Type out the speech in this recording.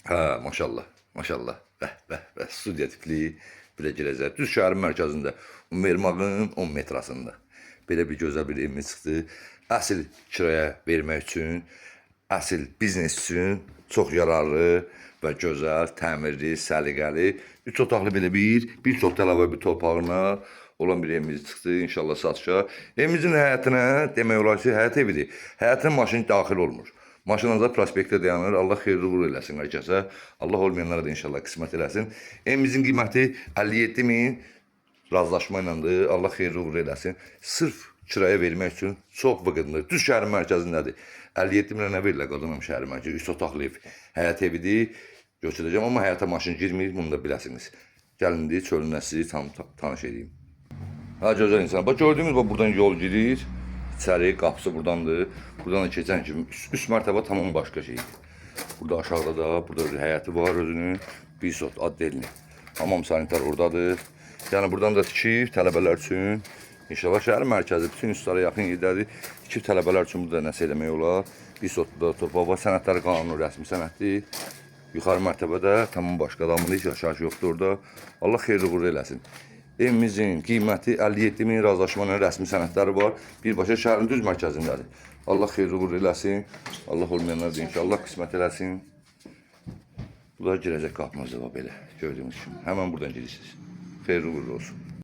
Ha, maşallah, maşallah. Bəh, studiya tipli, belə girəcək. Düz şəhərin mərkəzində, Mermağın 10 metrasında. Belə bir gözəl bir evimiz çıxdı. Əsl kiraya vermək üçün, əsl biznes üçün çox yararlı və gözəl, təmirli, səliqəli, 3 otaqlı belə bir çox əlavə bir torpağına olan bir evimiz çıxdı. İnşallah satışa. Evimizin həyətinə demək olar ki, həyət evidir. Həyətinə maşın daxil olmur. Maşınınızda prospektdə dayanır. Allah xeyirli uğur eləsin hər kəsə. Allah olmayanlara da inşallah qismət eləsin. Evimizin qiyməti 57 min razılaşma iləndir. Allah xeyirli uğur eləsin. Sırf kiraya vermək üçün çox vıqındır. Düz şəhərin mərkəzindədir. 57 minə nə verirlər qadınım şəhərin mərkəzi? 3 otaqlı ev. Həyət evidir. Göstərəcəm, amma həyata maşın girmir. Bunu da biləsiniz. Gəlin deyə çölündən sizi tanış edeyim. Ha, gözəl insan. Bax gördüyünüz bax buradan yol girir. İçəri qapısı buradandır. Buradan da keçən kimi üst mərtəbə tamam başqa şeydir. Burada aşağıda da burada bir həyəti var özünün. Bir sot addelini. Hamam sanitar oradadır. Yəni buradan da tikib tələbələr üçün inşallah şəhər mərkəzi bütün üstlərə yaxın yerdədir. Tikib tələbələr üçün burada nəsə eləmək olar. Bir sotda torpaq var. Sənədləri qanunu rəsmi sənəddir. Yuxarı mərtəbədə tamam başqa adamın heç yaşayış yoxdur orada. Allah xeyirli uğurlu eləsin. Evimizin qiyməti 57 min razılaşmanın rəsmi sənədləri var. Birbaşa şəhərin düz mərkəzindədir. Allah xeyirli uğurlu eləsin. Allah olmayanlar da inşallah qismət eləsin. Bu da girəcək qapımızda belə gördüyünüz kimi. Həmən buradan girirsiniz. Xeyirli uğurlu olsun.